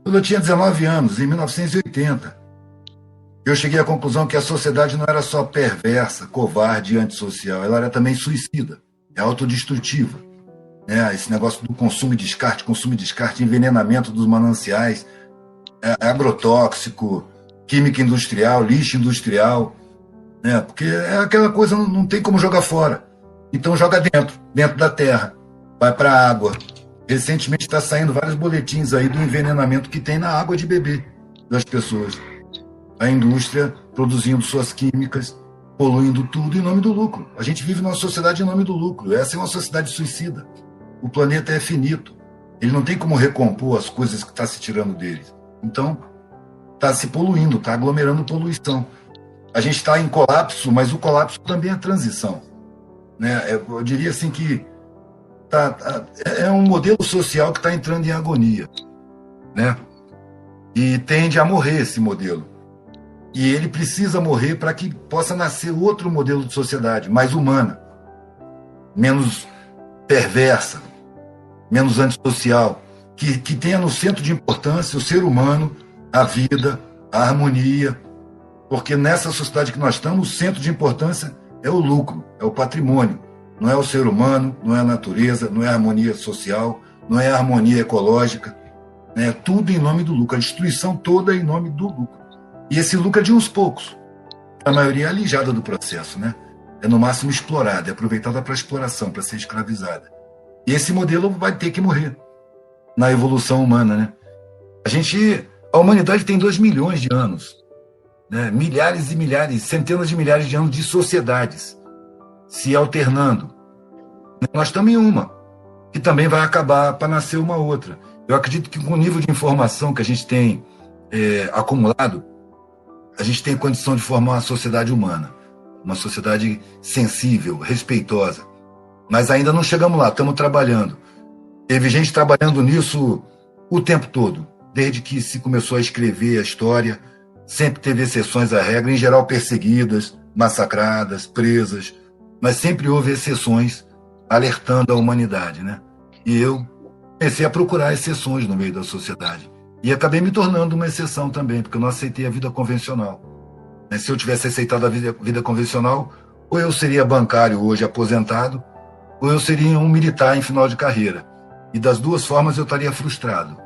Quando eu tinha 19 anos, em 1980, eu cheguei à conclusão que a sociedade não era só perversa, covarde e antissocial, ela era também suicida, é autodestrutiva. Né? Esse negócio do consumo e descarte, envenenamento dos mananciais, agrotóxico, química industrial, lixo industrial, né? Porque é aquela coisa, não tem como jogar fora. Então joga dentro da terra, vai para a água. Recentemente está saindo vários boletins aí do envenenamento que tem na água de beber das pessoas. A indústria produzindo suas químicas, poluindo tudo em nome do lucro. A gente vive numa sociedade em nome do lucro. Essa é uma sociedade suicida. O planeta é finito. Ele não tem como recompor as coisas que está se tirando dele. Então, está se poluindo, está aglomerando poluição. A gente está em colapso, mas o colapso também é transição. Né? Eu diria assim que é um modelo social que está entrando em agonia. Né? E tende a morrer esse modelo. E ele precisa morrer para que possa nascer outro modelo de sociedade, mais humana, menos perversa, menos antissocial, que tenha no centro de importância o ser humano, a vida, a harmonia, porque nessa sociedade que nós estamos, o centro de importância é o lucro, é o patrimônio, não é o ser humano, não é a natureza, não é a harmonia social, não é a harmonia ecológica, né? Tudo em nome do lucro, a destruição toda em nome do lucro. E esse lucro é de uns poucos. A maioria é alijada do processo, né? É no máximo explorada, é aproveitada para exploração, para ser escravizada. E esse modelo vai ter que morrer na evolução humana, né? A humanidade tem 2 milhões de anos, né? Milhares e milhares, centenas de milhares de anos de sociedades se alternando. Nós estamos em uma, que também vai acabar para nascer uma outra. Eu acredito que com o nível de informação que a gente tem acumulado, a gente tem condição de formar uma sociedade humana, uma sociedade sensível, respeitosa. Mas ainda não chegamos lá, estamos trabalhando. Teve gente trabalhando nisso o tempo todo, desde que se começou a escrever a história, sempre teve exceções à regra, em geral perseguidas, massacradas, presas, mas sempre houve exceções alertando a humanidade, né? E eu comecei a procurar exceções no meio da sociedade. E acabei me tornando uma exceção também, porque eu não aceitei a vida convencional. Se eu tivesse aceitado a vida convencional, ou eu seria bancário hoje aposentado, ou eu seria um militar em final de carreira. E das duas formas eu estaria frustrado,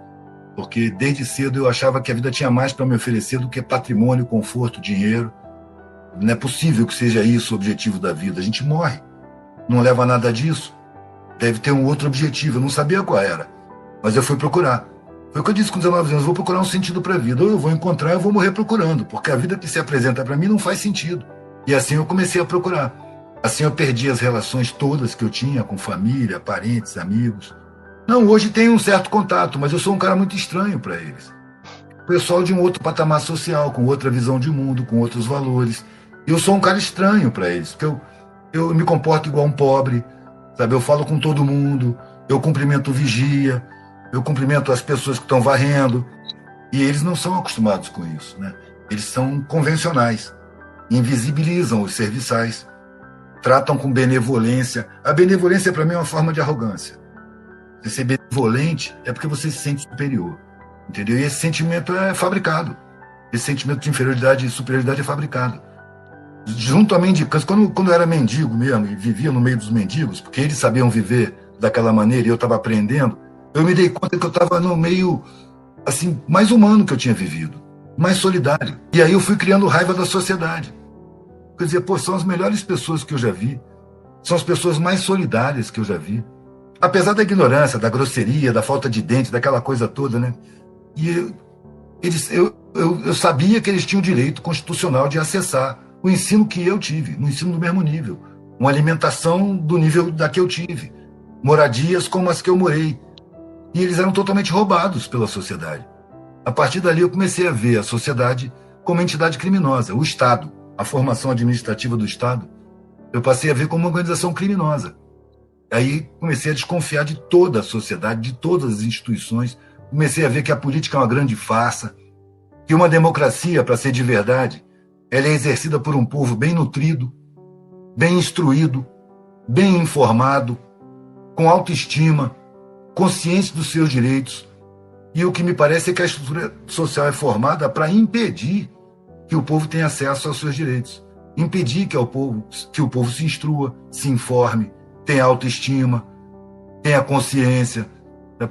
porque desde cedo eu achava que a vida tinha mais para me oferecer do que patrimônio, conforto, dinheiro. Não é possível que seja isso o objetivo da vida. A gente morre, não leva nada disso. Deve ter um outro objetivo, eu não sabia qual era, mas eu fui procurar. Foi o que eu disse com 19 anos, vou procurar um sentido para a vida. Ou eu vou encontrar, ou eu vou morrer procurando, porque a vida que se apresenta para mim não faz sentido. E assim eu comecei a procurar. Assim eu perdi as relações todas que eu tinha com família, parentes, amigos. Não, hoje tenho um certo contato, mas eu sou um cara muito estranho para eles. Pessoal de um outro patamar social, com outra visão de mundo, com outros valores. Eu sou um cara estranho para eles, porque eu me comporto igual um pobre, sabe? Eu falo com todo mundo, eu cumprimento o vigia, eu cumprimento as pessoas que estão varrendo, e eles não são acostumados com isso, né? Eles são convencionais, invisibilizam os serviçais, tratam com benevolência. A benevolência, para mim, é uma forma de arrogância. Você ser benevolente é porque você se sente superior, entendeu? E esse sentimento é fabricado. Esse sentimento de inferioridade e superioridade é fabricado. Junto a mendicância, quando eu era mendigo mesmo, e vivia no meio dos mendigos, porque eles sabiam viver daquela maneira e eu estava aprendendo, eu me dei conta que eu estava no meio assim, mais humano que eu tinha vivido, mais solidário. E aí eu fui criando raiva da sociedade. Quer dizer, pô, são as melhores pessoas que eu já vi, são as pessoas mais solidárias que eu já vi. Apesar da ignorância, da grosseria, da falta de dente, daquela coisa toda, né? E eu sabia que eles tinham o direito constitucional de acessar o ensino que eu tive, um ensino do mesmo nível, uma alimentação do nível da que eu tive, moradias como as que eu morei. E eles eram totalmente roubados pela sociedade. A partir dali eu comecei a ver a sociedade como entidade criminosa, o Estado, a formação administrativa do Estado, eu passei a ver como uma organização criminosa. Aí comecei a desconfiar de toda a sociedade, de todas as instituições, comecei a ver que a política é uma grande farsa, que uma democracia, para ser de verdade, ela é exercida por um povo bem nutrido, bem instruído, bem informado, com autoestima, consciente dos seus direitos. E o que me parece é que a estrutura social é formada para impedir que o povo tenha acesso aos seus direitos. Impedir que o povo se instrua, se informe, tenha autoestima, tenha consciência.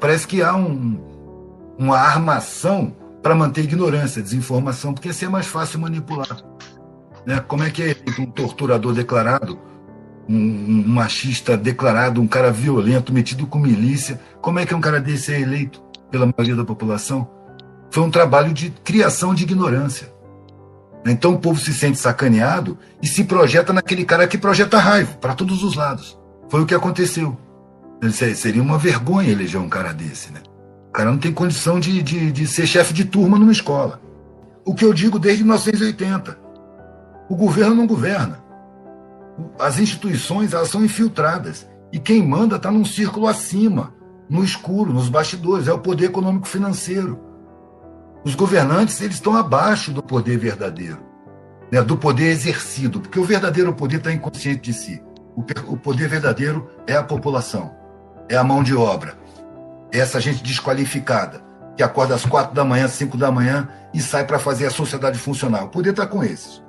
Parece que há uma armação para manter ignorância, desinformação, porque assim é mais fácil manipular. Né? Como é que é um torturador declarado, um machista declarado, um cara violento, metido com milícia, como é que um cara desse é eleito pela maioria da população? Foi um trabalho de criação de ignorância. Então o povo se sente sacaneado e se projeta naquele cara que projeta raiva para todos os lados. Foi o que aconteceu. Seria uma vergonha eleger um cara desse, né? O cara não tem condição de ser chefe de turma numa escola. O que eu digo desde 1980. O governo não governa. As instituições, elas são infiltradas. E quem manda está num círculo acima, no escuro, nos bastidores. É o poder econômico-financeiro. Os governantes, eles estão abaixo do poder verdadeiro, né? Do poder exercido, porque o verdadeiro poder está inconsciente de si. O poder verdadeiro é a população, é a mão de obra, é essa gente desqualificada, que acorda às 4 da manhã, 5 da manhã e sai para fazer a sociedade funcionar. O poder está com esses.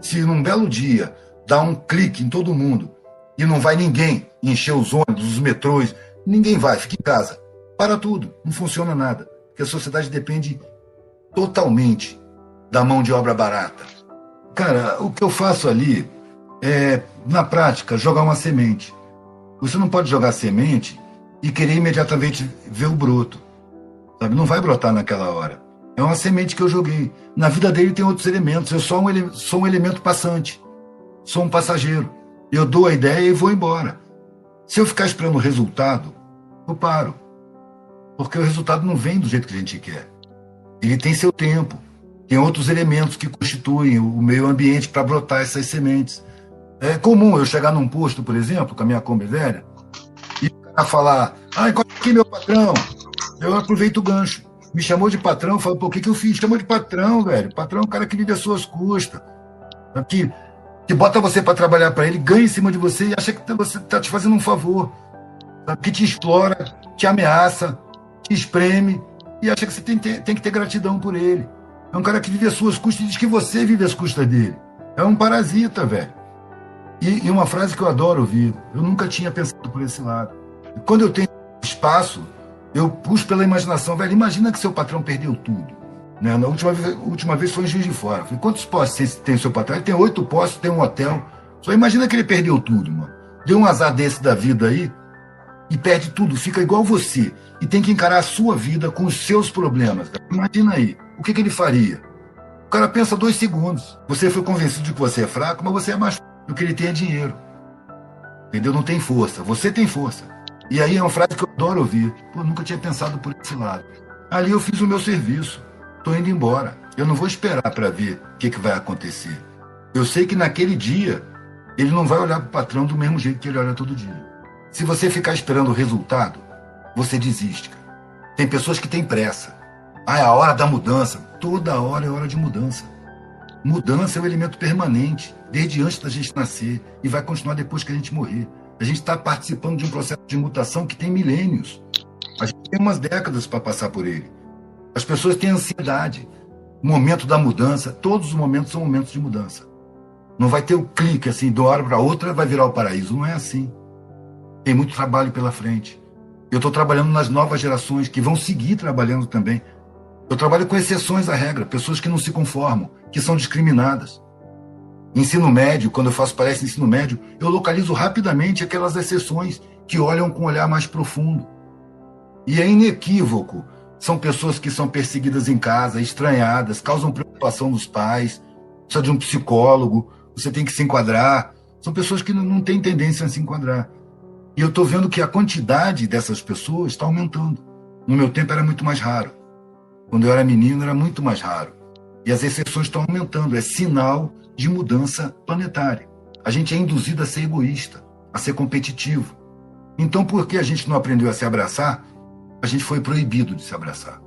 Se num belo dia dá um clique em todo mundo e não vai ninguém encher os ônibus, os metrôs, ninguém vai, fica em casa. Para tudo, não funciona nada. Porque a sociedade depende totalmente da mão de obra barata. Cara, o que eu faço ali é, na prática, jogar uma semente. Você não pode jogar semente e querer imediatamente ver o broto. Sabe? Não vai brotar naquela hora. É uma semente que eu joguei. Na vida dele tem outros elementos. Eu sou um elemento passante. Sou um passageiro. Eu dou a ideia e vou embora. Se eu ficar esperando o resultado, eu paro. Porque o resultado não vem do jeito que a gente quer. Ele tem seu tempo. Tem outros elementos que constituem o meio ambiente para brotar essas sementes. É comum eu chegar num posto, por exemplo, com a minha Kombi velha, e o cara falar, encosta aqui meu patrão. Eu aproveito o gancho. Me chamou de patrão, falo, pô, o que eu fiz? Chamou de patrão, velho. Patrão é um cara que vive às suas custas. Que bota você para trabalhar para ele, ganha em cima de você e acha que você está te fazendo um favor. Sabe? Que te explora, te ameaça, te espreme e acha que você tem que ter gratidão por ele. É um cara que vive às suas custas e diz que você vive às custas dele. É um parasita, velho. E uma frase que eu adoro ouvir, eu nunca tinha pensado por esse lado. Quando eu tenho espaço, eu puxo pela imaginação, velho, imagina que seu patrão perdeu tudo. Né? Na última vez foi em Juiz de Fora. Falei, quantos postos tem o seu patrão? Ele tem 8 postos, tem um hotel. Só imagina que ele perdeu tudo, mano. Deu um azar desse da vida aí, e perde tudo, fica igual você, e tem que encarar a sua vida com os seus problemas. Imagina aí, o que ele faria? O cara pensa 2 segundos. Você foi convencido de que você é fraco, mas você é mais fraco. O que ele tem é dinheiro. Entendeu? Não tem força. Você tem força. E aí é uma frase que eu adoro ouvir. Pô, nunca tinha pensado por esse lado. Ali eu fiz o meu serviço. Estou indo embora. Eu não vou esperar para ver o que vai acontecer. Eu sei que naquele dia ele não vai olhar para o patrão do mesmo jeito que ele olha todo dia. Se você ficar esperando o resultado, você desiste, cara. Tem pessoas que têm pressa. É a hora da mudança. Toda hora é hora de mudança. Mudança é um elemento permanente, desde antes da gente nascer, e vai continuar depois que a gente morrer. A gente está participando de um processo de mutação que tem milênios. A gente tem umas décadas para passar por ele. As pessoas têm ansiedade. O momento da mudança, todos os momentos são momentos de mudança. Não vai ter o clique assim, de uma hora para outra vai virar o paraíso. Não é assim. Tem muito trabalho pela frente. Eu estou trabalhando nas novas gerações, que vão seguir trabalhando também. Eu trabalho com exceções à regra, pessoas que não se conformam, que são discriminadas. Ensino médio, quando eu faço palestra em ensino médio, eu localizo rapidamente aquelas exceções que olham com um olhar mais profundo. E é inequívoco. São pessoas que são perseguidas em casa, estranhadas, causam preocupação nos pais, precisa de um psicólogo, você tem que se enquadrar. São pessoas que não têm tendência a se enquadrar. E eu estou vendo que a quantidade dessas pessoas está aumentando. No meu tempo era muito mais raro. Quando eu era menino era muito mais raro. E as exceções estão aumentando. É sinal de mudança planetária. A gente é induzido a ser egoísta, a ser competitivo. Então, por que a gente não aprendeu a se abraçar? A gente foi proibido de se abraçar.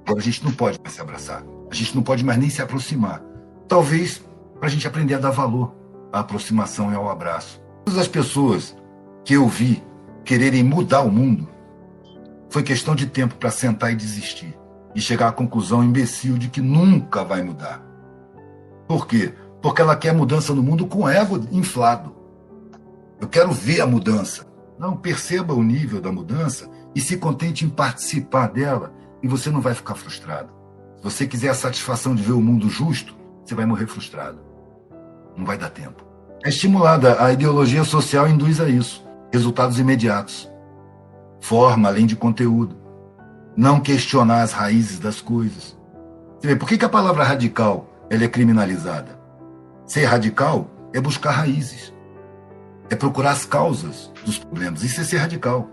Agora a gente não pode mais se abraçar. A gente não pode mais nem se aproximar. Talvez para a gente aprender a dar valor à aproximação e ao abraço. Todas as pessoas que eu vi quererem mudar o mundo Foi questão de tempo para sentar e desistir. E chegar à conclusão imbecil de que nunca vai mudar. Por quê? Porque ela quer mudança no mundo com ego inflado. Eu quero ver a mudança. Não, perceba o nível da mudança e se contente em participar dela e você não vai ficar frustrado. Se você quiser a satisfação de ver o mundo justo, você vai morrer frustrado. Não vai dar tempo. É estimulada, a ideologia social induz a isso. Resultados imediatos. Forma além de conteúdo. Não questionar as raízes das coisas. Você vê, por que a palavra radical ela é criminalizada? Ser radical é buscar raízes. É procurar as causas dos problemas. Isso é ser radical.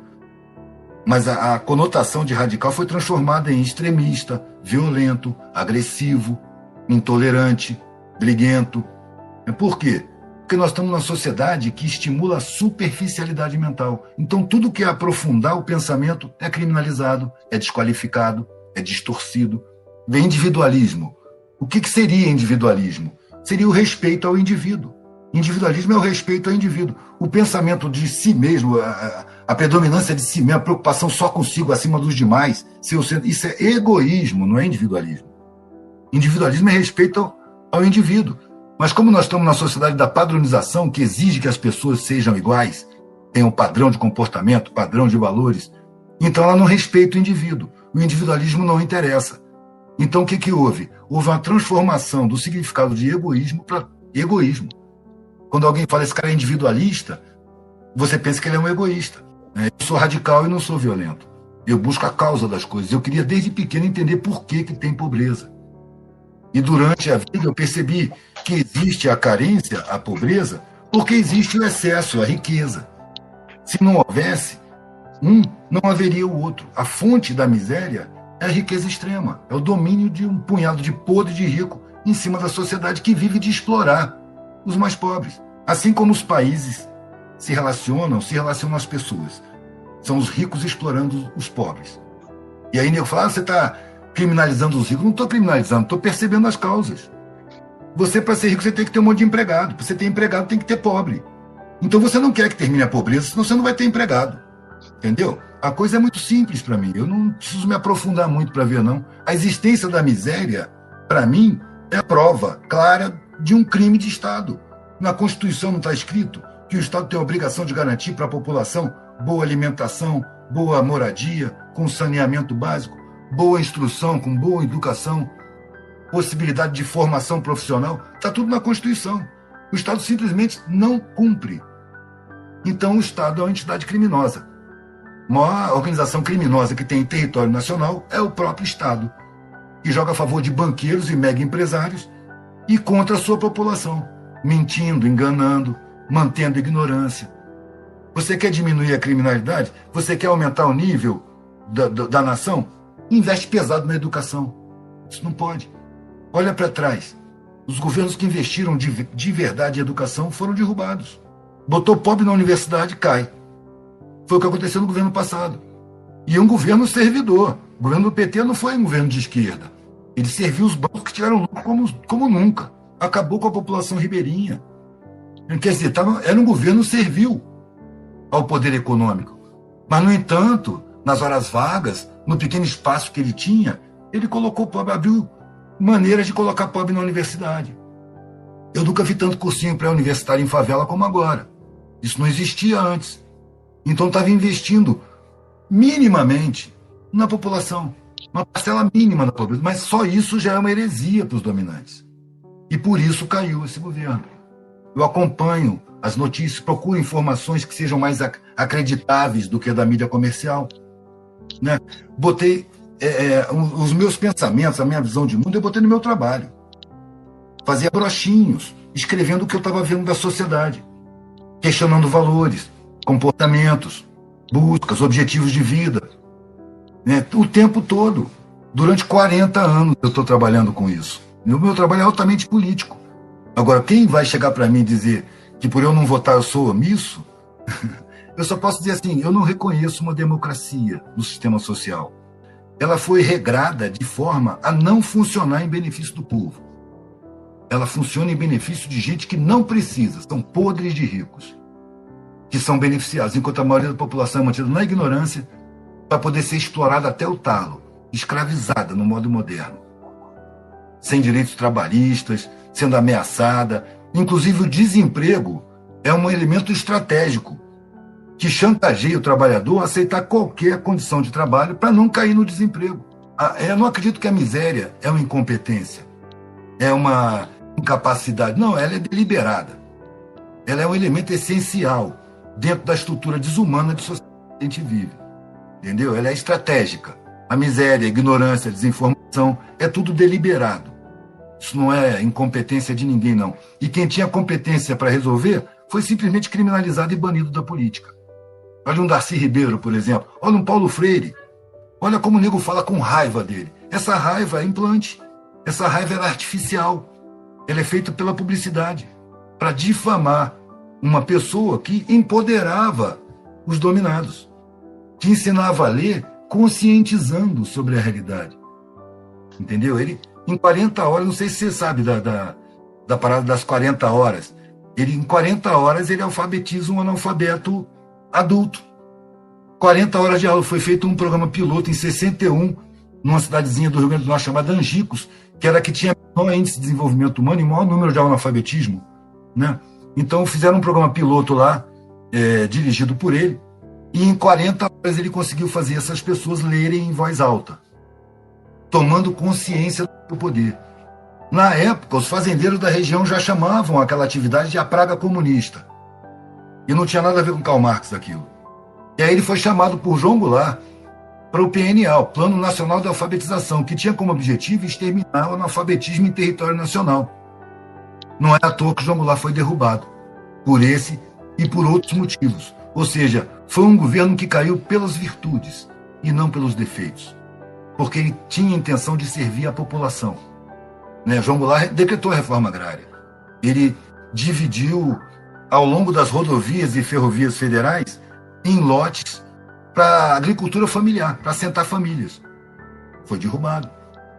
Mas a conotação de radical foi transformada em extremista, violento, agressivo, intolerante, briguento. Por quê? Porque nós estamos numa sociedade que estimula a superficialidade mental. Então, tudo que é aprofundar o pensamento é criminalizado, é desqualificado, é distorcido. Vem individualismo. O que seria individualismo? Seria o respeito ao indivíduo. Individualismo é o respeito ao indivíduo. O pensamento de si mesmo, a predominância de si mesmo, a preocupação só consigo, acima dos demais, isso é egoísmo, não é individualismo. Individualismo é respeito ao indivíduo. Mas como nós estamos na sociedade da padronização, que exige que as pessoas sejam iguais, tenham padrão de comportamento, padrão de valores, então ela não respeita o indivíduo. O individualismo não interessa. Então o que houve? Houve uma transformação do significado de egoísmo para egoísmo. Quando alguém fala esse cara é individualista, você pensa que ele é um egoísta. Eu sou radical e não sou violento. Eu busco a causa das coisas. Eu queria desde pequeno entender por que tem pobreza. E durante a vida eu percebi que existe a carência, a pobreza, porque existe o excesso, a riqueza. Se não houvesse um, não haveria o outro. A fonte da miséria é a riqueza extrema. É o domínio de um punhado de podre de rico em cima da sociedade que vive de explorar os mais pobres. Assim como os países se relacionam as pessoas. São os ricos explorando os pobres. E aí nego fala, você está criminalizando os ricos. Não estou criminalizando, estou percebendo as causas. Você, para ser rico, você tem que ter um monte de empregado. Para você ter empregado, tem que ter pobre. Então você não quer que termine a pobreza, senão você não vai ter empregado. Entendeu? A coisa é muito simples para mim. Eu não preciso me aprofundar muito para ver, não. A existência da miséria, para mim, é a prova clara de um crime de Estado. Na Constituição não está escrito que o Estado tem a obrigação de garantir para a população boa alimentação, boa moradia, com saneamento básico, boa instrução, com boa educação, possibilidade de formação profissional. Está tudo na Constituição. O Estado simplesmente não cumpre. Então o Estado é uma entidade criminosa. A maior organização criminosa que tem em território nacional é o próprio Estado, que joga a favor de banqueiros e mega empresários e contra a sua população, mentindo, enganando, mantendo ignorância. Você quer diminuir a criminalidade? Você quer aumentar o nível da nação? Investe pesado na educação. Isso não pode. Olha para trás. Os governos que investiram de verdade em educação foram derrubados. Botou pobre na universidade, cai. Foi o que aconteceu no governo passado. E um governo servidor. O governo do PT não foi um governo de esquerda. Ele serviu os bancos que tiraram lucro como nunca. Acabou com a população ribeirinha. Quer dizer, era um governo servil ao poder econômico. Mas, no entanto, nas horas vagas, no pequeno espaço que ele tinha, ele colocou pobre, abriu maneiras de colocar pobre na universidade. Eu nunca vi tanto cursinho pré-universitário em favela como agora. Isso não existia antes. Então estava investindo minimamente na população. Uma parcela mínima da pobreza. Mas só isso já é uma heresia para os dominantes. E por isso caiu esse governo. Eu acompanho as notícias, procuro informações que sejam mais acreditáveis do que a da mídia comercial. Né? Botei os meus pensamentos, a minha visão de mundo, eu botei no meu trabalho. Fazia brochinhos, escrevendo o que eu estava vendo da sociedade, questionando valores, comportamentos, buscas, objetivos de vida. Né? O tempo todo. Durante 40 anos eu estou trabalhando com isso. O meu trabalho é altamente político. Agora, quem vai chegar para mim e dizer que por eu não votar eu sou omisso, eu só posso dizer assim, eu não reconheço uma democracia no sistema social. Ela foi regrada de forma a não funcionar em benefício do povo. Ela funciona em benefício de gente que não precisa, são podres de ricos, que são beneficiados, enquanto a maioria da população é mantida na ignorância, para poder ser explorada até o talo, escravizada no modo moderno, sem direitos trabalhistas, sendo ameaçada. Inclusive, o desemprego é um elemento estratégico que chantageia o trabalhador a aceitar qualquer condição de trabalho para não cair no desemprego. Eu não acredito que a miséria é uma incompetência, é uma incapacidade. Não, ela é deliberada. Ela é um elemento essencial dentro da estrutura desumana de sociedade que a gente vive. Entendeu? Ela é estratégica. A miséria, a ignorância, a desinformação, é tudo deliberado. Isso não é incompetência de ninguém, não. E quem tinha competência para resolver foi simplesmente criminalizado e banido da política. Olha um Darcy Ribeiro, por exemplo. Olha um Paulo Freire. Olha como o nego fala com raiva dele. Essa raiva é implante. Essa raiva era artificial. Ela é feita pela publicidade para difamar uma pessoa que empoderava os dominados, que ensinava a ler conscientizando sobre a realidade. Entendeu? Ele, em 40 horas, não sei se você sabe da parada das 40 horas, em 40 horas ele alfabetiza um analfabeto adulto. 40 horas de aula. Foi feito um programa piloto em 61, numa cidadezinha do Rio Grande do Norte chamada Angicos, que era a que tinha maior índice de desenvolvimento humano e maior número de analfabetismo, né? Então fizeram um programa piloto lá, dirigido por ele, e em 40 horas ele conseguiu fazer essas pessoas lerem em voz alta, tomando consciência do poder. Na época, os fazendeiros da região já chamavam aquela atividade de a praga comunista. E não tinha nada a ver com Karl Marx aquilo. E aí ele foi chamado por João Goulart para o PNA, o Plano Nacional de Alfabetização, que tinha como objetivo exterminar o analfabetismo em território nacional. Não é à toa que João Goulart foi derrubado, por esse e por outros motivos. Ou seja, foi um governo que caiu pelas virtudes e não pelos defeitos, porque ele tinha a intenção de servir a população. Né? João Goulart decretou a reforma agrária. Ele dividiu, ao longo das rodovias e ferrovias federais, em lotes para agricultura familiar, para assentar famílias. Foi derrubado.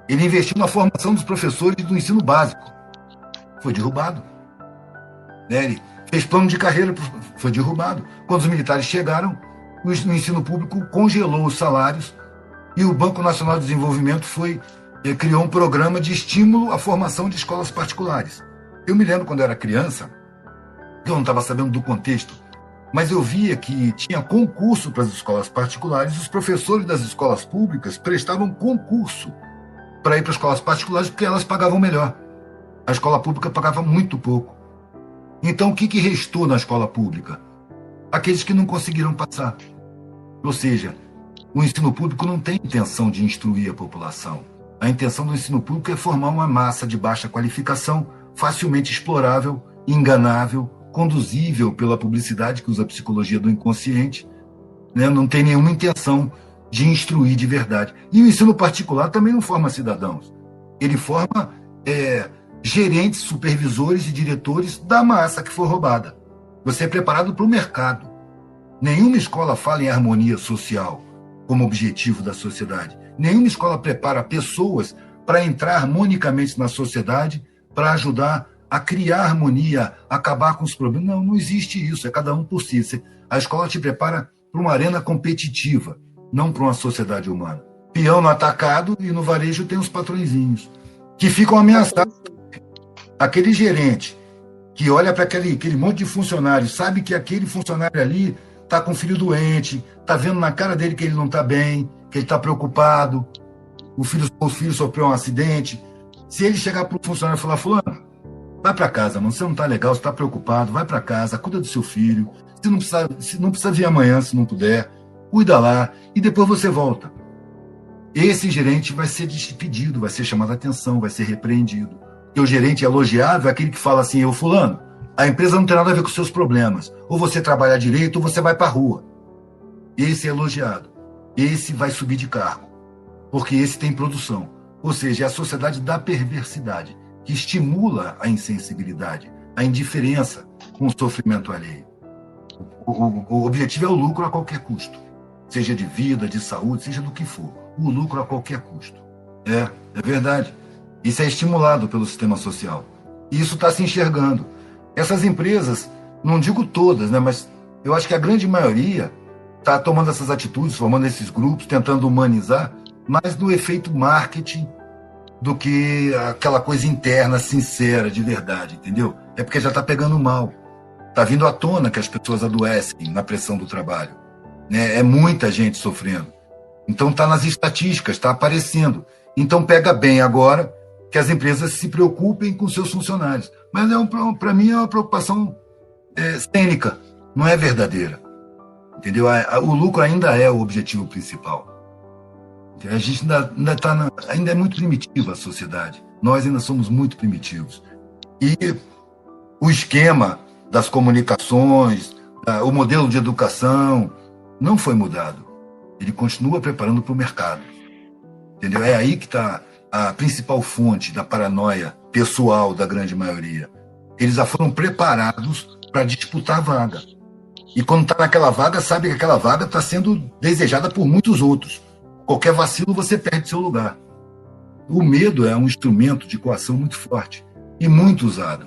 Ele investiu na formação dos professores do ensino básico. Foi derrubado. Né? Ele fez plano de carreira, foi derrubado. Quando os militares chegaram, o ensino público congelou os salários e o Banco Nacional de Desenvolvimento criou um programa de estímulo à formação de escolas particulares. Eu me lembro quando eu era criança, eu não estava sabendo do contexto, mas eu via que tinha concurso para as escolas particulares, e os professores das escolas públicas prestavam concurso para ir para as escolas particulares porque elas pagavam melhor. A escola pública pagava muito pouco. Então, o que restou na escola pública? Aqueles que não conseguiram passar. Ou seja, o ensino público não tem intenção de instruir a população. A intenção do ensino público é formar uma massa de baixa qualificação, facilmente explorável, enganável, conduzível pela publicidade que usa a psicologia do inconsciente, né? Não tem nenhuma intenção de instruir de verdade. E o ensino particular também não forma cidadãos. Ele forma gerentes, supervisores e diretores da massa que foi roubada. Você é preparado para o mercado. Nenhuma escola fala em harmonia social como objetivo da sociedade. Nenhuma escola prepara pessoas para entrar harmonicamente na sociedade, para ajudar a criar harmonia, acabar com os problemas. Não, não existe isso, é cada um por si. A escola te prepara para uma arena competitiva, não para uma sociedade humana. Peão no atacado e no varejo tem os patrõezinhos, que ficam ameaçados. Aquele gerente que olha para aquele monte de funcionários, sabe que aquele funcionário ali está com o filho doente, está vendo na cara dele que ele não está bem, que ele está preocupado, o filho sofreu um acidente. Se ele chegar para o funcionário e falar: fulano, vai para casa, mano, você não está legal, você está preocupado, vai para casa, cuida do seu filho, se não precisa vir amanhã, se não puder, cuida lá, e depois você volta. Esse gerente vai ser despedido, vai ser chamado a atenção, vai ser repreendido. Porque o gerente elogiável é aquele que fala assim: ô fulano, a empresa não tem nada a ver com os seus problemas, ou você trabalha direito ou você vai para a rua. Esse é elogiado, esse vai subir de cargo, porque esse tem produção. Ou seja, é a sociedade da perversidade, que estimula a insensibilidade, a indiferença com o sofrimento alheio. O objetivo é o lucro a qualquer custo, seja de vida, de saúde, seja do que for. O lucro a qualquer custo. É verdade. Isso é estimulado pelo sistema social. E isso está se enxergando. Essas empresas, não digo todas, né, mas eu acho que a grande maioria está tomando essas atitudes, formando esses grupos, tentando humanizar, mais no efeito marketing do que aquela coisa interna, sincera, de verdade, entendeu? É porque já está pegando mal. Está vindo à tona que as pessoas adoecem na pressão do trabalho. Né? É muita gente sofrendo. Então está nas estatísticas, está aparecendo. Então pega bem agora que as empresas se preocupem com seus funcionários. Mas para mim é uma preocupação cênica, não é verdadeira. Entendeu? O lucro ainda é o objetivo principal. A gente ainda é muito primitiva a sociedade. Nós ainda somos muito primitivos. E o esquema das comunicações, o modelo de educação não foi mudado. Ele continua preparando para o mercado. Entendeu? É aí que está a principal fonte da paranoia pessoal da grande maioria. Eles já foram preparados para disputar a vaga. E quando está naquela vaga, sabe que aquela vaga está sendo desejada por muitos outros. Qualquer vacilo, você perde seu lugar. O medo é um instrumento de coação muito forte e muito usado.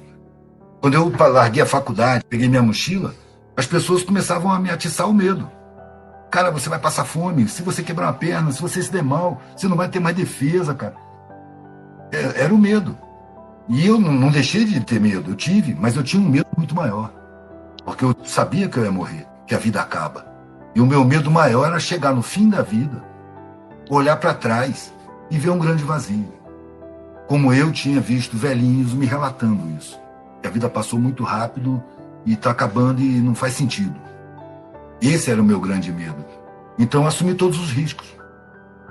Quando eu larguei a faculdade, peguei minha mochila, as pessoas começavam a me atiçar o medo. Cara, você vai passar fome, se você quebrar uma perna, se você se der mal, você não vai ter mais defesa, cara. Era o medo. E eu não deixei de ter medo, eu tive, mas eu tinha um medo muito maior. Porque eu sabia que eu ia morrer, que a vida acaba. E o meu medo maior era chegar no fim da vida, olhar para trás e ver um grande vazio. Como eu tinha visto velhinhos me relatando isso. Que a vida passou muito rápido e está acabando e não faz sentido. Esse era o meu grande medo. Então eu assumi todos os riscos.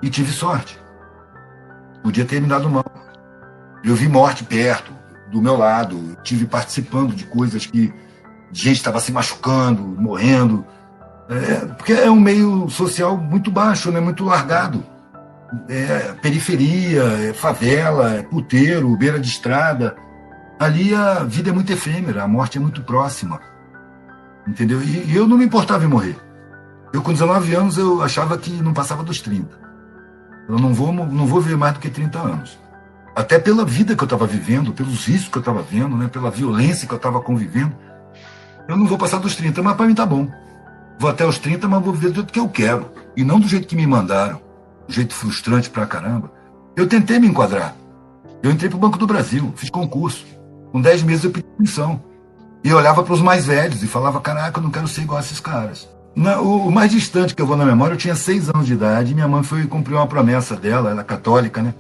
E tive sorte. Podia ter terminado mal. Eu vi morte perto, do meu lado. Eu tive participando de coisas que gente estava se machucando, morrendo. Porque é um meio social muito baixo, né? Muito largado. Periferia, favela, puteiro, beira de estrada. Ali a vida é muito efêmera, a morte é muito próxima. Entendeu? E eu não me importava em morrer. Eu, com 19 anos, eu achava que não passava dos 30. Eu não vou viver mais do que 30 anos. Até pela vida que eu estava vivendo, pelos riscos que eu estava vendo, né? Pela violência que eu estava convivendo. Eu não vou passar dos 30, mas para mim tá bom. Vou até os 30, mas vou viver do jeito que eu quero. E não do jeito que me mandaram. Do jeito frustrante pra caramba. Eu tentei me enquadrar. Eu entrei pro Banco do Brasil, fiz concurso. Com 10 meses eu pedi admissão. E eu olhava para os mais velhos e falava, caraca, eu não quero ser igual a esses caras. O mais distante que eu vou na memória, eu tinha 6 anos de idade e minha mãe foi cumprir uma promessa dela, ela é católica, né?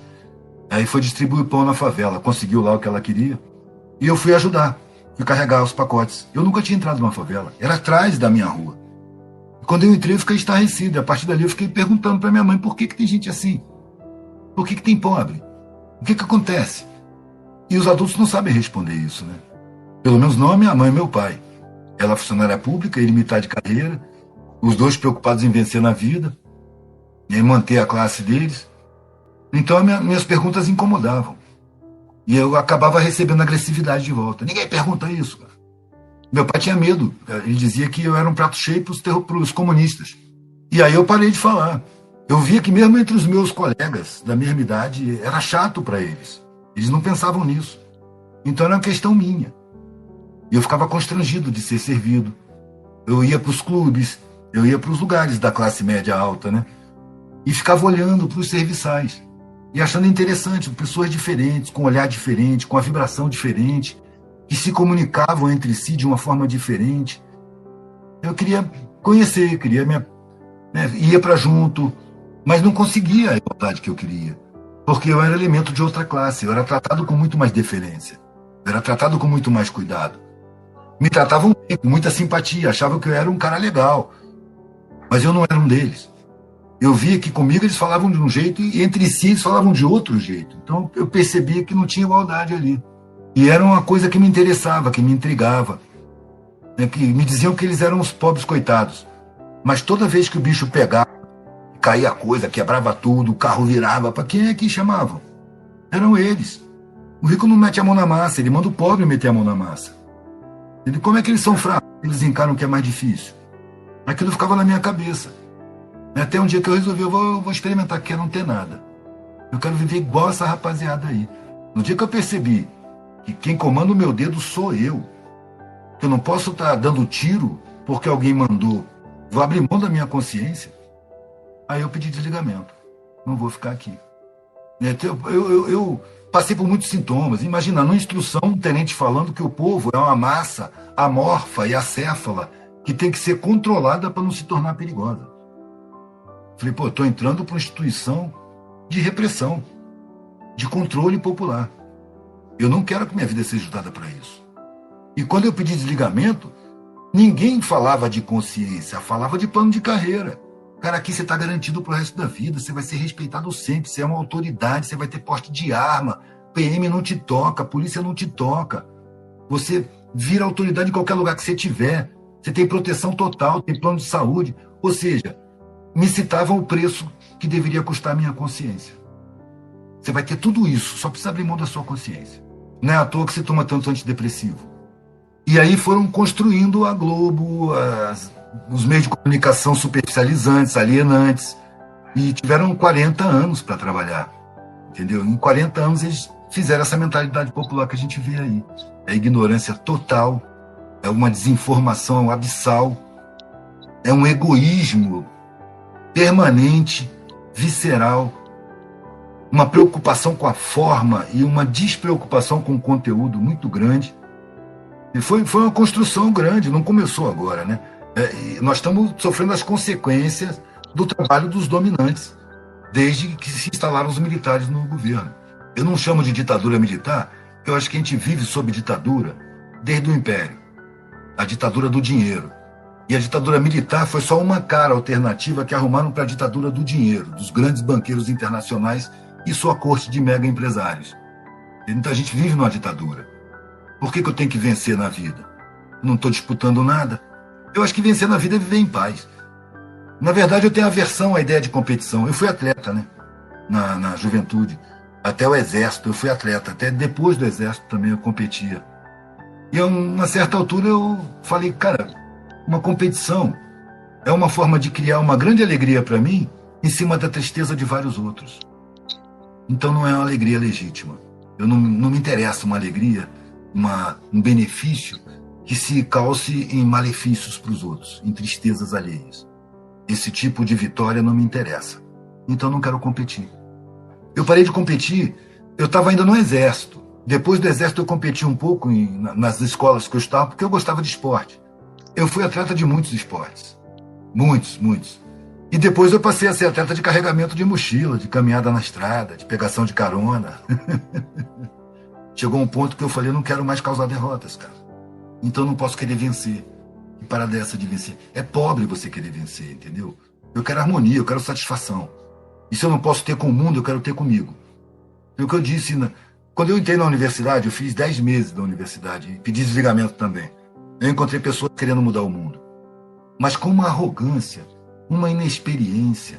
Aí foi distribuir pão na favela, conseguiu lá o que ela queria. E eu fui ajudar, fui carregar os pacotes. Eu nunca tinha entrado numa favela, era atrás da minha rua. E quando eu entrei, eu fiquei estarrecido. E a partir dali eu fiquei perguntando para minha mãe, por que tem gente assim? Por que tem pobre? O que acontece? E os adultos não sabem responder isso, né? Pelo menos não a minha mãe e meu pai. Ela é funcionária pública, ele militar de carreira, os dois preocupados em vencer na vida, em manter a classe deles. Então minhas perguntas incomodavam. E eu acabava recebendo agressividade de volta. Ninguém pergunta isso, cara. Meu pai tinha medo. Ele dizia que eu era um prato cheio para os comunistas. E aí eu parei de falar. Eu via que mesmo entre os meus colegas da mesma idade, era chato para eles. Eles não pensavam nisso. Então era uma questão minha. E eu ficava constrangido de ser servido. Eu ia para os clubes, eu ia para os lugares da classe média alta, né? E ficava olhando para os serviçais. E achando interessante, pessoas diferentes, com um olhar diferente, com a vibração diferente, que se comunicavam entre si de uma forma diferente. Eu queria conhecer, ia para junto, mas não conseguia a igualdade que eu queria. Porque eu era elemento de outra classe, eu era tratado com muito mais deferência, eu era tratado com muito mais cuidado. Me tratavam bem, com muita simpatia, achavam que eu era um cara legal. Mas eu não era um deles. Eu via que comigo eles falavam de um jeito e entre si eles falavam de outro jeito. Então eu percebia que não tinha igualdade ali. E era uma coisa que me interessava, que me intrigava. Que me diziam que eles eram os pobres coitados. Mas toda vez que o bicho pegava, caía a coisa, quebrava tudo, o carro virava, para quem é que chamavam? Eram eles. O rico não mete a mão na massa, ele manda o pobre meter a mão na massa. Como é que eles são fracos? Eles encaram que é mais difícil. Aquilo ficava na minha cabeça. Até um dia que eu resolvi, eu vou experimentar, que não ter nada. Eu quero viver igual essa rapaziada aí. No dia que eu percebi que quem comanda o meu dedo sou eu, que eu não posso estar dando tiro porque alguém mandou, Vou abrir mão da minha consciência. Aí eu pedi desligamento. Não vou ficar aqui. Eu passei por muitos sintomas. Imagina, numa instrução, um tenente falando que o povo é uma massa amorfa e acéfala que tem que ser controlada para não se tornar perigosa. Falei, pô, estou entrando para uma instituição de repressão, de controle popular. Eu não quero que minha vida seja usada para isso. E quando eu pedi desligamento, ninguém falava de consciência, falava de plano de carreira. Cara, aqui você está garantido para o resto da vida, você vai ser respeitado sempre, você é uma autoridade, você vai ter porte de arma, PM não te toca, polícia não te toca. Você vira autoridade em qualquer lugar que você tiver. Você tem proteção total, tem plano de saúde. Ou seja, me citavam o preço que deveria custar a minha consciência. Você vai ter tudo isso, só precisa abrir mão da sua consciência. Não é à toa que você toma tanto antidepressivo. E aí foram construindo a Globo, os meios de comunicação superficializantes, alienantes, e tiveram 40 anos para trabalhar, entendeu? Em 40 anos eles fizeram essa mentalidade popular que a gente vê aí. É ignorância total, é uma desinformação abissal, é um egoísmo permanente, visceral, uma preocupação com a forma e uma despreocupação com o conteúdo muito grande. E foi uma construção grande, não começou agora, né? Nós estamos sofrendo as consequências do trabalho dos dominantes, desde que se instalaram os militares no governo. Eu não chamo de ditadura militar, porque eu acho que a gente vive sob ditadura desde o Império, a ditadura do dinheiro. E a ditadura militar foi só uma cara alternativa que arrumaram para a ditadura do dinheiro, dos grandes banqueiros internacionais e sua corte de mega empresários. Então a gente vive numa ditadura. Por que eu tenho que vencer na vida? Eu não estou disputando nada. Eu acho que vencer na vida é viver em paz. Na verdade, eu tenho aversão à ideia de competição. Eu fui atleta, né? Na juventude. Até o exército, eu fui atleta. Até depois do exército também eu competia. E a uma certa altura eu falei, cara, uma competição é uma forma de criar uma grande alegria para mim em cima da tristeza de vários outros. Então não é uma alegria legítima. Eu não me interessa uma alegria, um benefício que se calce em malefícios para os outros, em tristezas alheias. Esse tipo de vitória não me interessa. Então não quero competir. Eu parei de competir, eu estava ainda no exército. Depois do exército eu competi um pouco nas escolas que eu estava, porque eu gostava de esporte. Eu fui atleta de muitos esportes. Muitos. E depois eu passei a ser atleta de carregamento de mochila, de caminhada na estrada, de pegação de carona. Chegou um ponto que eu falei, eu não quero mais causar derrotas, cara. Então eu não posso querer vencer. E para dessa de vencer. É pobre você querer vencer, entendeu? Eu quero harmonia, eu quero satisfação. E se eu não posso ter com o mundo, eu quero ter comigo. Foi o que eu disse. Quando eu entrei na universidade, eu fiz 10 meses da universidade e pedi desligamento também. Eu encontrei pessoas querendo mudar o mundo. Mas com uma arrogância, uma inexperiência.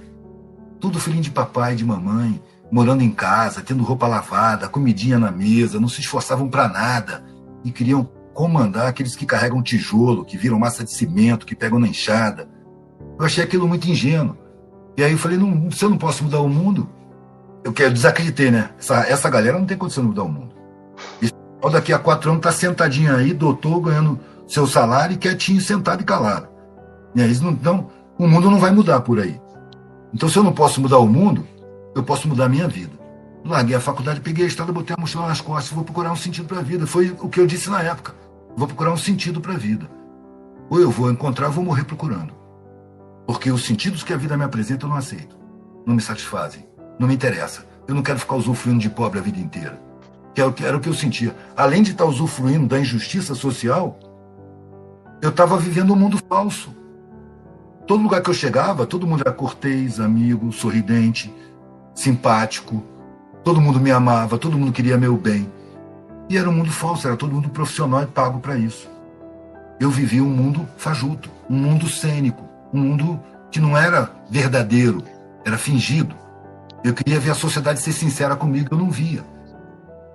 Tudo filhinho de papai e de mamãe, morando em casa, tendo roupa lavada, comidinha na mesa, não se esforçavam para nada e queriam comandar aqueles que carregam tijolo, que viram massa de cimento, que pegam na enxada. Eu achei aquilo muito ingênuo. E aí eu falei, não, se eu não posso mudar o mundo, eu desacreditei, né? Essa galera não tem condição de mudar o mundo. E daqui a 4 anos tá sentadinho aí, doutor, ganhando seu salário, quietinho, sentado e calado. E aí, então, o mundo não vai mudar por aí. Então, se eu não posso mudar o mundo, eu posso mudar a minha vida. Larguei a faculdade, peguei a estrada, botei a mochila nas costas, vou procurar um sentido para a vida. Foi o que eu disse na época. Vou procurar um sentido para a vida. Ou eu vou encontrar, ou vou morrer procurando. Porque os sentidos que a vida me apresenta eu não aceito. Não me satisfazem. Não me interessa. Eu não quero ficar usufruindo de pobre a vida inteira. Era o que eu sentia. Além de estar usufruindo da injustiça social, eu estava vivendo um mundo falso. Todo lugar que eu chegava, todo mundo era cortês, amigo, sorridente, simpático. Todo mundo me amava, todo mundo queria meu bem. E era um mundo falso, era todo mundo profissional e pago para isso. Eu vivia um mundo fajuto, um mundo cênico, um mundo que não era verdadeiro, era fingido. Eu queria ver a sociedade ser sincera comigo, eu não via.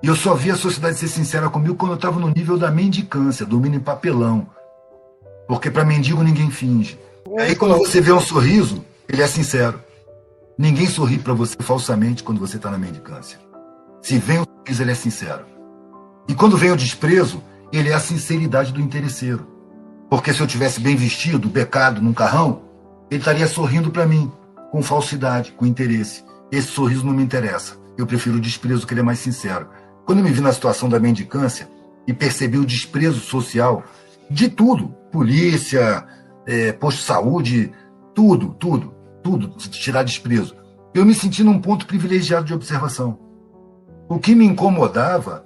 E eu só via a sociedade ser sincera comigo quando eu estava no nível da mendicância, dormindo em papelão. Porque para mendigo ninguém finge. Aí quando você vê um sorriso, ele é sincero. Ninguém sorri para você falsamente quando você está na mendicância. Se vem um sorriso, ele é sincero. E quando vem o desprezo, ele é a sinceridade do interesseiro. Porque se eu tivesse bem vestido, becado num carrão, Ele estaria sorrindo para mim, com falsidade, com interesse. Esse sorriso não me interessa. Eu prefiro o desprezo, que ele é mais sincero. Quando eu me vi na situação da mendicância e percebi o desprezo social de tudo, polícia, posto de saúde, tudo, tirar desprezo. Eu me senti num ponto privilegiado de observação. O que me incomodava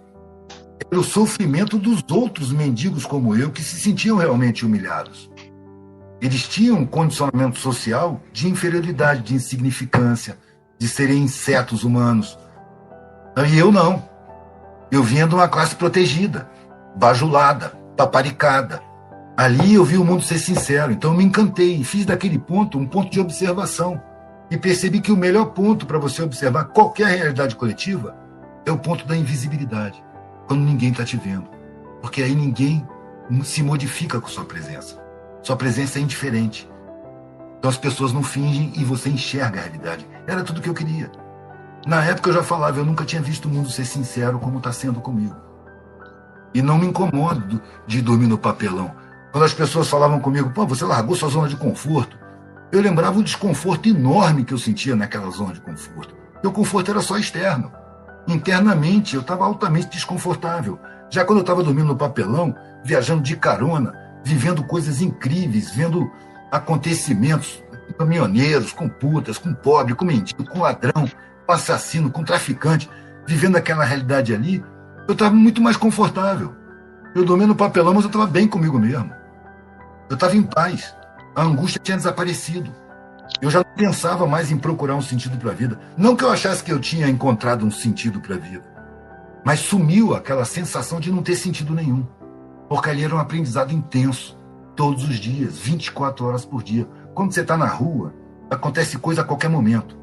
era o sofrimento dos outros mendigos como eu, que se sentiam realmente humilhados. Eles tinham um condicionamento social de inferioridade, de insignificância, de serem insetos humanos. E eu não. Eu vinha de uma classe protegida, bajulada, paparicada. Ali eu vi o mundo ser sincero, então eu me encantei e fiz daquele ponto um ponto de observação. E percebi que o melhor ponto para você observar qualquer realidade coletiva é o ponto da invisibilidade, quando ninguém está te vendo. Porque aí ninguém se modifica com sua presença. Sua presença é indiferente. Então as pessoas não fingem e você enxerga a realidade. Era tudo o que eu queria. Na época eu já falava, eu nunca tinha visto o mundo ser sincero como está sendo comigo. E não me incomodo de dormir no papelão. Quando as pessoas falavam comigo, pô, você largou sua zona de conforto, eu lembrava o desconforto enorme que eu sentia naquela zona de conforto. E o conforto era só externo. Internamente eu estava altamente desconfortável. Já quando eu estava dormindo no papelão, viajando de carona, vivendo coisas incríveis, vendo acontecimentos com caminhoneiros, com putas, com pobre, com mendigo, com ladrão, com assassino, com traficante, vivendo aquela realidade ali, eu estava muito mais confortável. Eu dormia no papelão, mas eu estava bem comigo mesmo. Eu estava em paz. A angústia tinha desaparecido. Eu já não pensava mais em procurar um sentido para a vida. Não que eu achasse que eu tinha encontrado um sentido para a vida, mas sumiu aquela sensação de não ter sentido nenhum. Porque ali era um aprendizado intenso, todos os dias, 24 horas por dia. Quando você está na rua, acontece coisa a qualquer momento,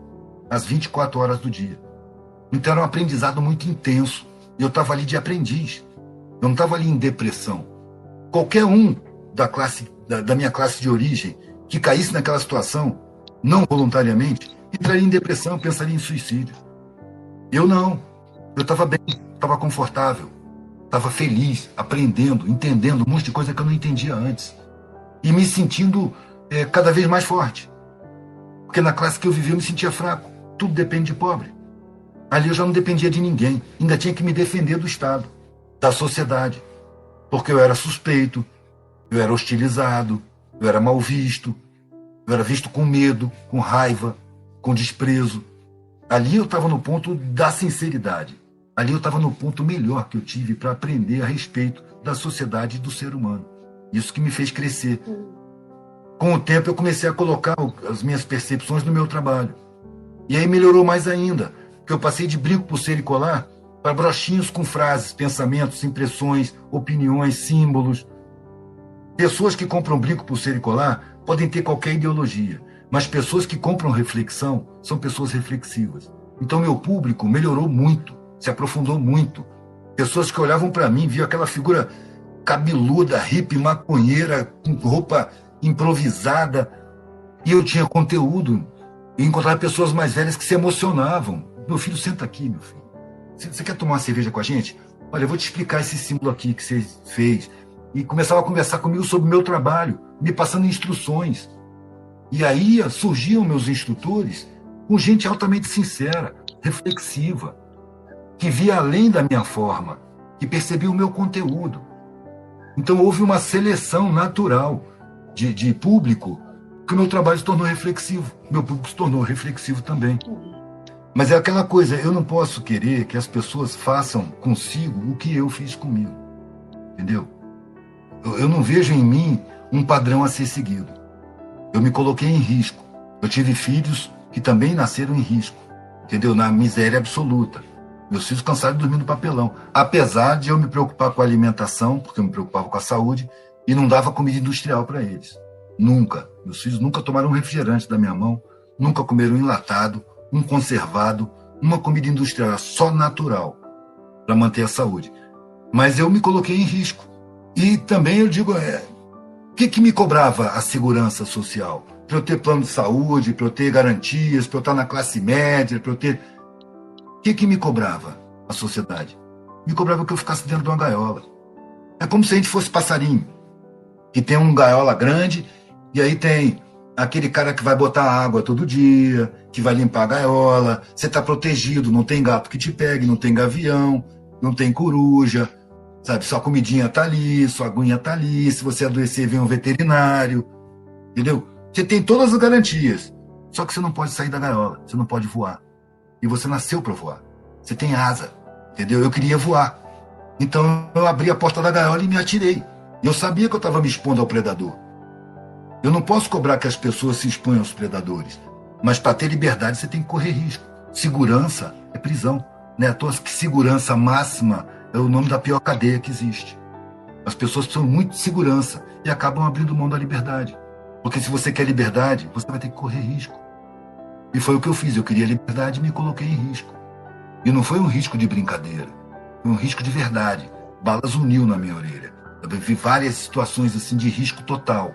às 24 horas do dia. Então era um aprendizado muito intenso. E eu estava ali de aprendiz. Eu não estava ali em depressão. Qualquer um da minha classe de origem que caísse naquela situação, não voluntariamente, entraria em depressão, pensaria em suicídio. Eu não. Eu estava bem, estava confortável, estava feliz, aprendendo, entendendo um monte de coisa que eu não entendia antes. E me sentindo cada vez mais forte. Porque na classe que eu vivia eu me sentia fraco. Tudo depende de pobre. Ali eu já não dependia de ninguém. Ainda tinha que me defender do Estado, da sociedade. Porque eu era suspeito, eu era hostilizado, eu era mal visto, eu era visto com medo, com raiva, com desprezo. Ali eu estava no ponto da sinceridade. Ali eu estava no ponto melhor que eu tive para aprender a respeito da sociedade e do ser humano. Isso que me fez crescer. Com o tempo eu comecei a colocar as minhas percepções no meu trabalho. E aí melhorou mais ainda, porque eu passei de brinco, pulseira e colar para brochinhos com frases, pensamentos, impressões, opiniões, símbolos. Pessoas que compram brinco, pulseira e colar podem ter qualquer ideologia, mas pessoas que compram reflexão são pessoas reflexivas. Então meu público melhorou muito, se aprofundou muito. Pessoas que olhavam para mim, viam aquela figura cabeluda, hippie, maconheira, com roupa improvisada, e eu tinha conteúdo. E encontrava pessoas mais velhas que se emocionavam. Meu filho, senta aqui, meu filho. Você quer tomar uma cerveja com a gente? Olha, eu vou te explicar esse símbolo aqui que você fez. E começava a conversar comigo sobre o meu trabalho, me passando instruções. E aí surgiam meus instrutores com gente altamente sincera, reflexiva, que via além da minha forma, que percebia o meu conteúdo. Então houve uma seleção natural de público, que o meu trabalho se tornou reflexivo. Meu público se tornou reflexivo também. Mas é aquela coisa, eu não posso querer que as pessoas façam consigo o que eu fiz comigo. Entendeu? Eu não vejo em mim um padrão a ser seguido. Eu me coloquei em risco. Eu tive filhos que também nasceram em risco. Entendeu? Na miséria absoluta. Meus filhos cansaram de dormir no papelão. Apesar de eu me preocupar com a alimentação, porque eu me preocupava com a saúde, e não dava comida industrial para eles. Nunca. Meus filhos nunca tomaram um refrigerante da minha mão, nunca comeram um enlatado, um conservado, uma comida industrial, só natural, para manter a saúde. Mas eu me coloquei em risco. E também eu digo, o que me cobrava a segurança social? Para eu ter plano de saúde, para eu ter garantias, para eu estar na classe média, para eu ter... O que me cobrava a sociedade? Me cobrava que eu ficasse dentro de uma gaiola. É como se a gente fosse passarinho, que tem uma gaiola grande, e aí tem aquele cara que vai botar água todo dia, que vai limpar a gaiola, você está protegido, não tem gato que te pegue, não tem gavião, não tem coruja, sabe? Sua comidinha tá ali, sua aguinha tá ali, se você adoecer vem um veterinário, entendeu? Você tem todas as garantias, só que você não pode sair da gaiola, você não pode voar. E você nasceu para voar, você tem asa, entendeu? Eu queria voar, então eu abri a porta da gaiola e me atirei. Eu sabia que eu estava me expondo ao predador. Eu não posso cobrar que as pessoas se exponham aos predadores, mas para ter liberdade você tem que correr risco. Segurança é prisão, né? À toa que segurança máxima é o nome da pior cadeia que existe. As pessoas precisam muito de segurança e acabam abrindo mão da liberdade. Porque se você quer liberdade, você vai ter que correr risco. E foi o que eu fiz. Eu queria liberdade e me coloquei em risco. E não foi um risco de brincadeira, foi um risco de verdade. Balas uniu na minha orelha. Eu vi várias situações assim de risco total.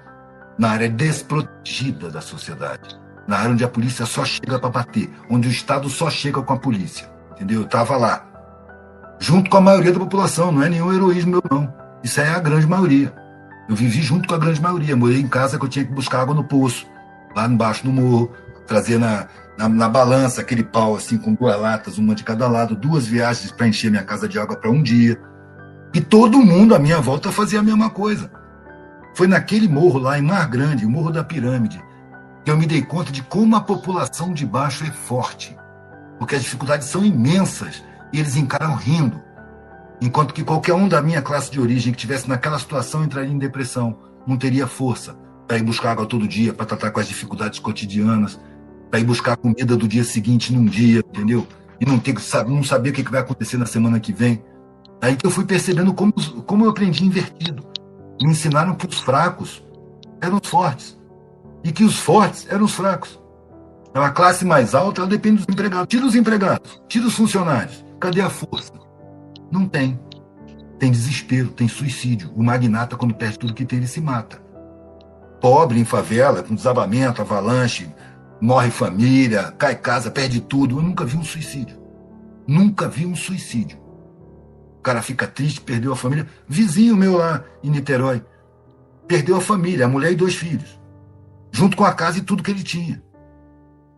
Na área desprotegida da sociedade, na área onde a polícia só chega para bater, onde o Estado só chega com a polícia, entendeu? Eu estava lá, junto com a maioria da população, não é nenhum heroísmo meu, não. Isso aí é a grande maioria. Eu vivi junto com a grande maioria, morei em casa que eu tinha que buscar água no poço, lá embaixo do morro, trazer na balança aquele pau assim com 2 latas, uma de cada lado, 2 viagens para encher minha casa de água para um dia. E todo mundo à minha volta fazia a mesma coisa. Foi naquele morro lá em Mar Grande, o Morro da Pirâmide, que eu me dei conta de como a população de baixo é forte. Porque as dificuldades são imensas e eles encaram rindo. Enquanto que qualquer um da minha classe de origem que estivesse naquela situação entraria em depressão, não teria força para ir buscar água todo dia, para tratar com as dificuldades cotidianas, para ir buscar comida do dia seguinte num dia, entendeu? E não saber o que vai acontecer na semana que vem. Aí que eu fui percebendo como eu aprendi invertido. Me ensinaram que os fracos eram os fortes e que os fortes eram os fracos. Então, a classe mais alta ela depende dos empregados. Tira os empregados, tira os funcionários. Cadê a força? Não tem. Tem desespero, tem suicídio. O magnata, quando perde tudo que tem, ele se mata. Pobre em favela, com desabamento, avalanche, morre família, cai casa, perde tudo. Eu nunca vi um suicídio. Nunca vi um suicídio. O cara fica triste, perdeu a família. Vizinho meu lá em Niterói, perdeu a família, a mulher e 2 filhos, junto com a casa e tudo que ele tinha.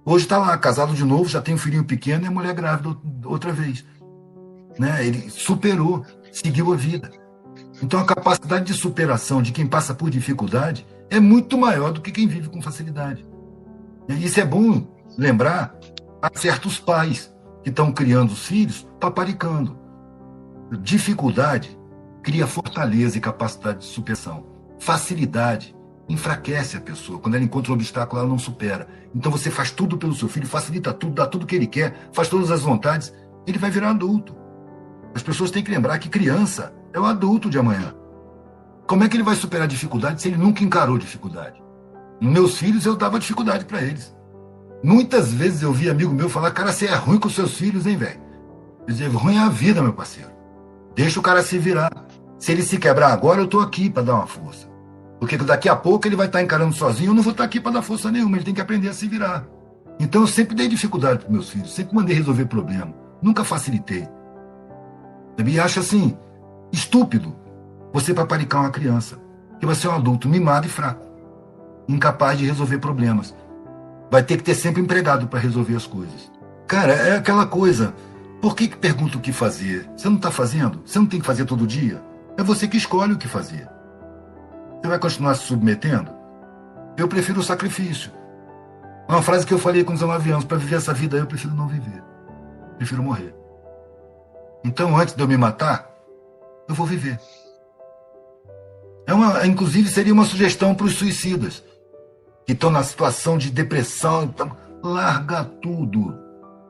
Hoje está lá, casado de novo, já tem um filhinho pequeno e a mulher grávida outra vez. Né? Ele superou, seguiu a vida. Então a capacidade de superação de quem passa por dificuldade é muito maior do que quem vive com facilidade. E isso é bom lembrar a certos pais que estão criando os filhos paparicando. Dificuldade cria fortaleza e capacidade de superação. Facilidade enfraquece a pessoa. Quando ela encontra um obstáculo, ela não supera. Então você faz tudo pelo seu filho, facilita tudo, dá tudo que ele quer, faz todas as vontades, ele vai virar adulto. As pessoas têm que lembrar que criança é o adulto de amanhã. Como é que ele vai superar a dificuldade se ele nunca encarou dificuldade? Meus filhos, eu dava dificuldade para eles. Muitas vezes eu vi amigo meu falar, cara, você é ruim com seus filhos, hein, velho? Eu dizia, ruim é a vida, meu parceiro. Deixa o cara se virar. Se ele se quebrar agora, eu tô aqui para dar uma força. Porque daqui a pouco ele vai estar encarando sozinho, eu não vou estar aqui para dar força nenhuma, ele tem que aprender a se virar. Então eu sempre dei dificuldade para meus filhos, sempre mandei resolver problema, nunca facilitei. E acho assim, estúpido você paparicar uma criança, que vai ser um adulto mimado e fraco, incapaz de resolver problemas. Vai ter que ter sempre empregado para resolver as coisas. Cara, é aquela coisa, por que pergunta o que fazer? Você não está fazendo? Você não tem que fazer todo dia? É você que escolhe o que fazer. Você vai continuar se submetendo? Eu prefiro o sacrifício. Uma frase que eu falei com 19 anos, para viver essa vida eu prefiro não viver. Prefiro morrer. Então, antes de eu me matar, eu vou viver. Inclusive, seria uma sugestão para os suicidas que estão na situação de depressão. Então, larga tudo.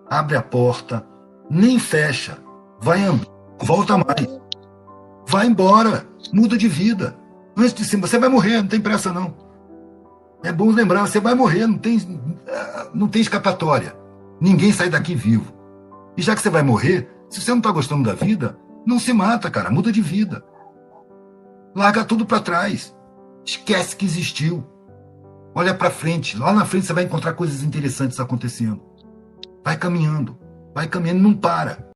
Abre a porta, nem fecha. Vai andar, volta mais. Vai embora, muda de vida. Antes de cima, você vai morrer, não tem pressa não. É bom lembrar, você vai morrer, não tem escapatória. Ninguém sai daqui vivo. E já que você vai morrer, se você não está gostando da vida, não se mata, cara, muda de vida. Larga tudo para trás. Esquece que existiu. Olha para frente. Lá na frente você vai encontrar coisas interessantes acontecendo. Vai caminhando, não para.